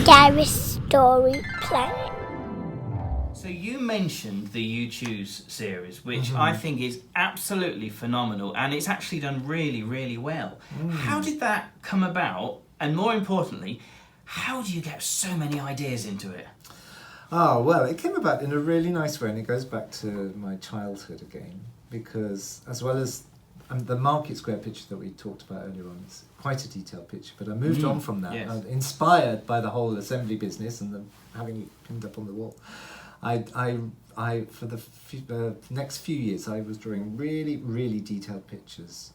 Gareth Story Planet. So you mentioned the You Choose series, which I think is absolutely phenomenal, and it's actually done really, really well. How did that come about? And more importantly, how do you get so many ideas into it? Oh, well, it came about in a really nice way, and it goes back to my childhood again, because as well as the Market Square picture that we talked about earlier on is quite a detailed picture, but I moved on from that, inspired by the whole assembly business and having it pinned up on the wall. I for the next few years, I was drawing really, really detailed pictures,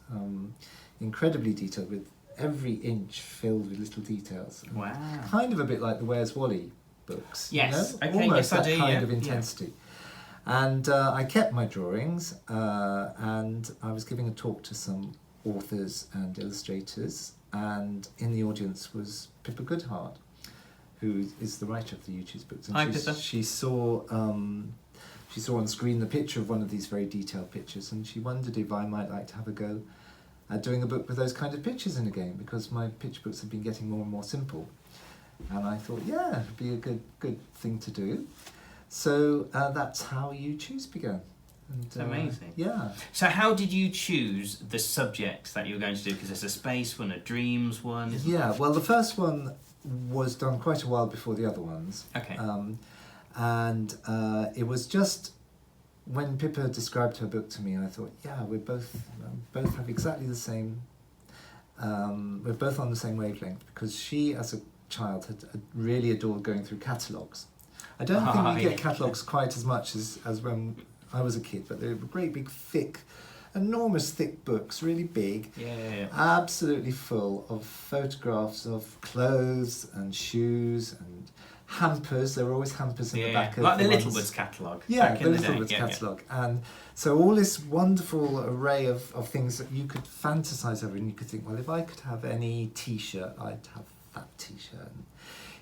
incredibly detailed, with every inch filled with little details. Wow. Kind of a bit like the Where's Wally books. Yes, you know? okay, Almost yes, I that do, kind of intensity. And I kept my drawings, and I was giving a talk to some authors and illustrators, and in the audience was Pippa Goodhart, who is the writer of the You Choose books. And Hi, Pippa. She saw on screen the picture of one of these very detailed pictures, and she wondered if I might like to have a go at doing a book with those kind of pictures in again, because my picture books have been getting more and more simple. And I thought, yeah, it'd be a good thing to do. So that's how You Choose began. And, It's amazing. Yeah. So how did you choose the subjects that you were going to do? Because there's a space one, a dreams one. Yeah, well, the first one was done quite a while before the other ones. Okay. And it was just when Pippa described her book to me, I thought, yeah, we both have exactly the same. We're both on the same wavelength, because she, as a child, had really adored going through catalogues. I don't think we get catalogues quite as much as when I was a kid, but they were great big thick, enormous thick books, really big, absolutely full of photographs of clothes and shoes and hampers. There were always hampers in the back of like the ones. Littlewoods catalogue. Yeah, the Littlewoods catalogue. And so all this wonderful array of things that you could fantasize over, and you could think, well, if I could have any T-shirt, I'd have that T-shirt. And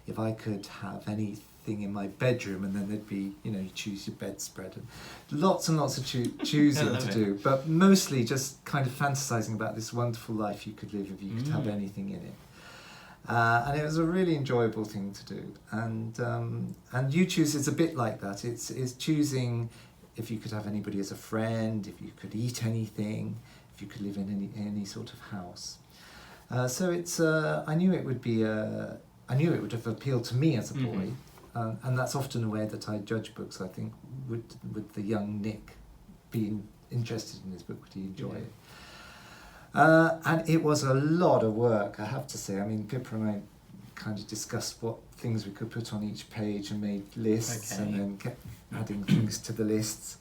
if I could have anything in my bedroom, and then there'd be, you choose your bedspread, and lots and lots of choosing to do, but mostly just kind of fantasizing about this wonderful life you could live if you could have anything in it. And it was a really enjoyable thing to do. And You Choose is a bit like that. It's choosing if you could have anybody as a friend, if you could eat anything, if you could live in any sort of house. So it's I knew it would have appealed to me as a boy. And that's often a way that I judge books. I think, would the young Nick be interested in this book? Would he enjoy it? And it was a lot of work, I have to say. I mean, Pippa and I kind of discussed what things we could put on each page and made lists, and then kept adding things to the lists.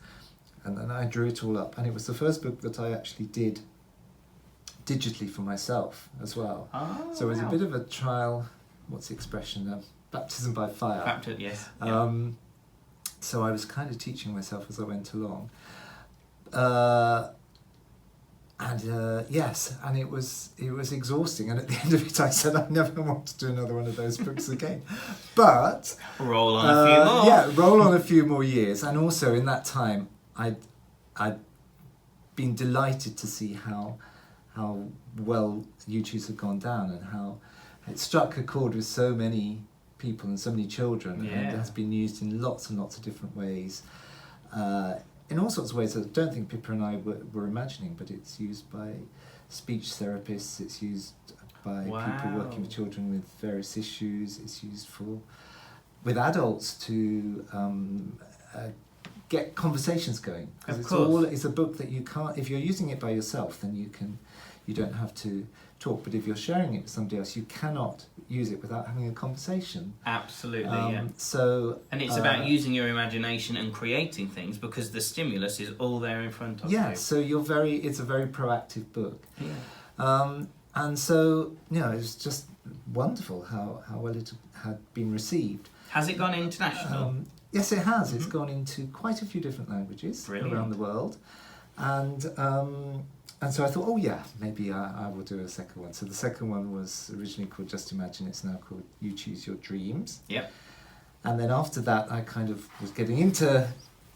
And then I drew it all up. And it was the first book that I actually did digitally for myself as well. Oh, so it was a bit of a trial, what's the expression? Baptism by fire. Baptism, yes. So I was kind of teaching myself as I went along. Yes, and it was exhausting, and at the end of it I said I never want to do another one of those books again. But roll on a few more. Yeah, roll on a few more years. And also in that time I'd been delighted to see how well You Choose had gone down, and how it struck a chord with so many people and so many children, and it has been used in lots and lots of different ways, in all sorts of ways that I don't think Pippa and I were imagining, but it's used by speech therapists, it's used by people working with children with various issues, it's used with adults to get conversations going. Because it's a book that you can't, if you're using it by yourself, then you don't have to talk, but if you're sharing it with somebody else, you cannot use it without having a conversation. Absolutely, So, and it's about using your imagination and creating things, because the stimulus is all there in front of you. Yeah, so it's a very proactive book. Yeah. And so, it's just wonderful how well it had been received. Has it gone international? Yes, it has. It's gone into quite a few different languages around the world. And so I thought, maybe I will do a second one. So the second one was originally called Just Imagine. It's now called You Choose Your Dreams. Yep. And then after that, I kind of was getting into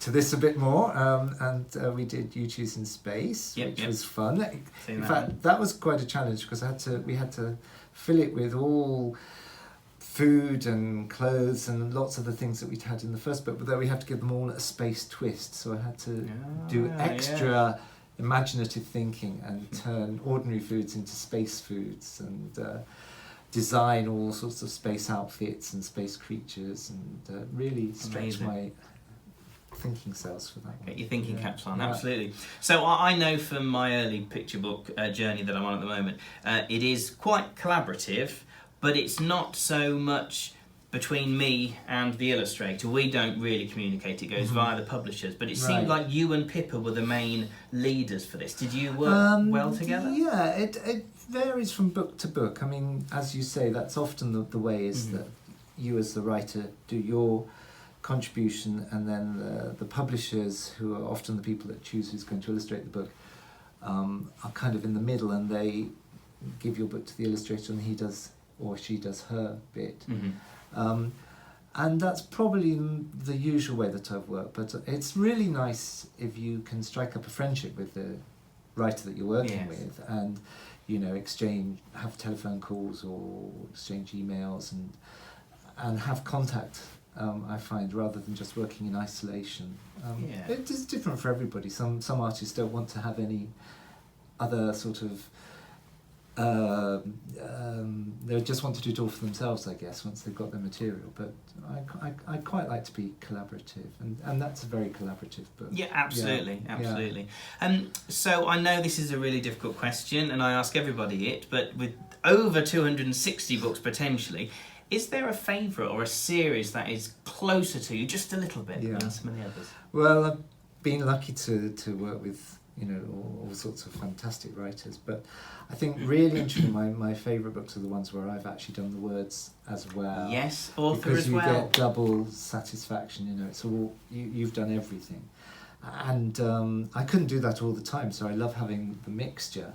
this a bit more, and we did You Choose in Space, which was fun. In fact, that was quite a challenge, because we had to fill it with all food and clothes and lots of the things that we'd had in the first book, but then we had to give them all a space twist. So I had to do extra imaginative thinking and turn ordinary foods into space foods and design all sorts of space outfits and space creatures and really stretch my thinking cells for that one. Get your thinking caps on, absolutely. So I know from my early picture book journey that I'm on at the moment, it is quite collaborative, but it's not so much between me and the illustrator. We don't really communicate, it goes via the publishers, but it seemed like you and Pippa were the main leaders for this. Did you work well together? Yeah, it varies from book to book. I mean, as you say, that's often the way is that you as the writer do your contribution, and then the publishers, who are often the people that choose who's going to illustrate the book, are kind of in the middle, and they give your book to the illustrator and he does or she does her bit. And that's probably the usual way that I've worked, but it's really nice if you can strike up a friendship with the writer that you're working with, and have telephone calls or exchange emails and have contact. I find, rather than just working in isolation. It is different for everybody. Some artists don't want to have any other sort of they just want to do it all for themselves, I guess, once they've got their material. But I quite like to be collaborative, and that's a very collaborative book. Yeah, absolutely. So I know this is a really difficult question, and I ask everybody it, but with over 260 books potentially, is there a favourite or a series that is closer to you just a little bit than some of the others? Well, I've been lucky to work with all sorts of fantastic writers, but I think really and truly my favourite books are the ones where I've actually done the words as well. Yes, author because as well. Because you get double satisfaction, it's all, you've done everything. And I couldn't do that all the time, so I love having the mixture.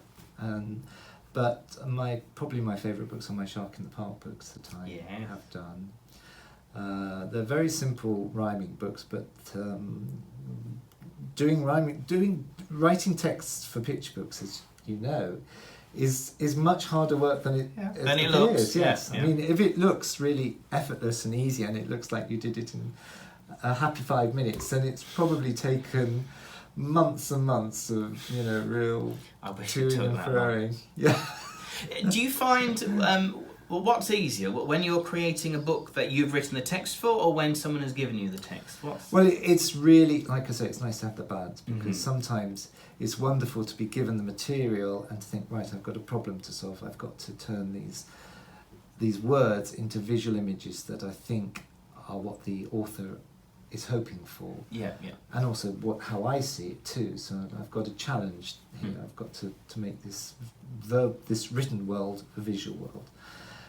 But probably my favourite books are my Shark in the Park books that I have done. They're very simple rhyming books, but writing texts for picture books, as you know, is much harder work than it appears. Looks. Yes, Yeah. I mean, if it looks really effortless and easy, and it looks like you did it in a happy 5 minutes, then it's probably taken months and months of real toing and froing. Yeah. Do you find what's easier, when you're creating a book that you've written the text for, or when someone has given you the text? Well, it's really, like I say, it's nice to have the balance, because sometimes it's wonderful to be given the material and to think, right, I've got a problem to solve. I've got to turn these words into visual images that I think are what the author is hoping for. And also how I see it too. So I've got a challenge here. I've got to make this written world a visual world.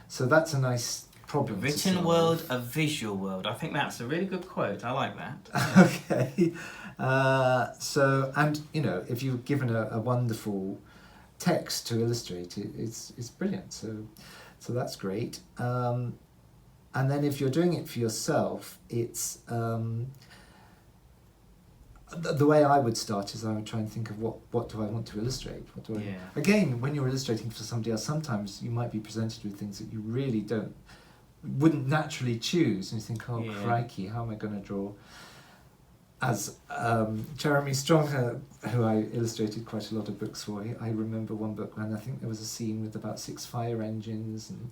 So that's a nice problem. Written world, a visual world. I think that's a really good quote. I like that. Okay. So, and if you're given a wonderful text to illustrate it, it's brilliant. So that's great. And then if you're doing it for yourself, it's the way I would start is I would try and think of what do I want to illustrate? Again, when you're illustrating for somebody else, sometimes you might be presented with things that you really wouldn't naturally choose, and you think, crikey, how am I going to draw? As Jeremy Strong, who I illustrated quite a lot of books for, I remember one book when I think there was a scene with about 6 fire engines and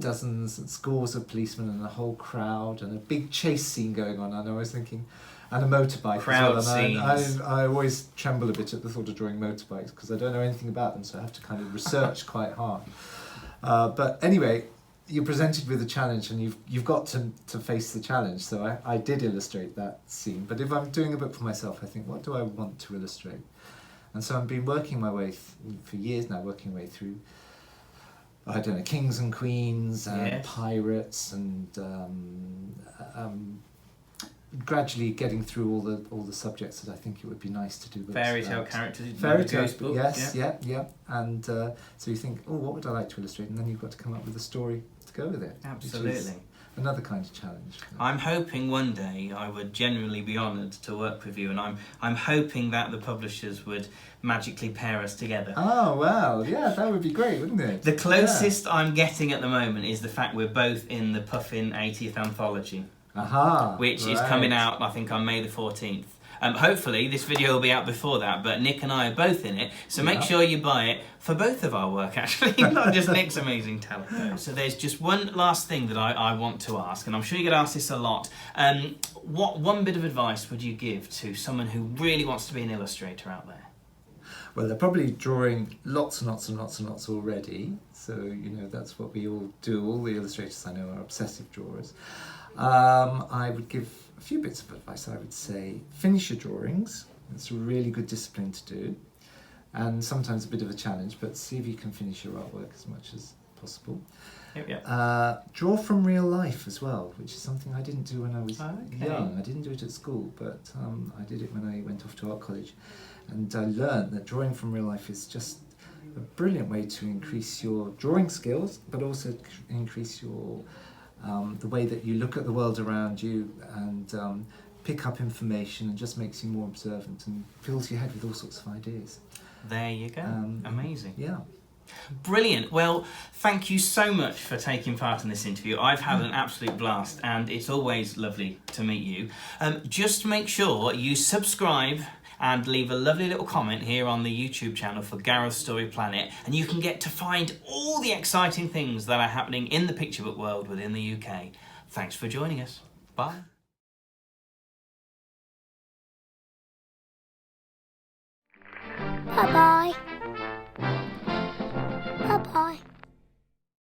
dozens and scores of policemen and a whole crowd and a big chase scene going on, and I was thinking, and a motorbike crowd as well. Scenes. I always tremble a bit at the thought of drawing motorbikes because I don't know anything about them, so I have to kind of research quite hard. But anyway, you're presented with a challenge, and you've got to face the challenge. So I did illustrate that scene. But if I'm doing a book for myself, I think, what do I want to illustrate? And so I've been working my way for years now, working my way through, I don't know, kings and queens and pirates and gradually getting through all the subjects that I think it would be nice to do. Fairy tale characters. Fairy tales, yes, yeah. And so you think, what would I like to illustrate? And then you've got to come up with a story to go with it. Absolutely. another kind of challenge. I'm hoping one day I would genuinely be honoured to work with you, and I'm hoping that the publishers would magically pair us together. Oh, well, yeah, that would be great, wouldn't it? The closest I'm getting at the moment is the fact we're both in the Puffin 80th anthology, which is coming out, I think, on May the 14th. Hopefully this video will be out before that, but Nick and I are both in it, so make sure you buy it for both of our work, actually, not just Nick's amazing talent. So there's just one last thing that I want to ask, and I'm sure you get asked this a lot. What one bit of advice would you give to someone who really wants to be an illustrator out there? Well, they're probably drawing lots and lots and lots and lots already, so, you know, that's what we all do. All the illustrators I know are obsessive drawers. I would give a few bits of advice. I would say finish your drawings. It's a really good discipline to do, and sometimes a bit of a challenge, but see if you can finish your artwork as much as possible. Draw from real life as well, which is something I didn't do when I was young. I didn't do it at school, but I did it when I went off to art college, and I learned that drawing from real life is just a brilliant way to increase your drawing skills, but also increase your the way that you look at the world around you, and pick up information, and just makes you more observant and fills your head with all sorts of ideas. There you go. Amazing. Yeah. Brilliant. Well, thank you so much for taking part in this interview. I've had an absolute blast, and it's always lovely to meet you. Just make sure you subscribe and leave a lovely little comment here on the YouTube channel for Gareth's Story Planet, and you can get to find all the exciting things that are happening in the picture book world within the UK. Thanks for joining us. Bye. Bye-bye.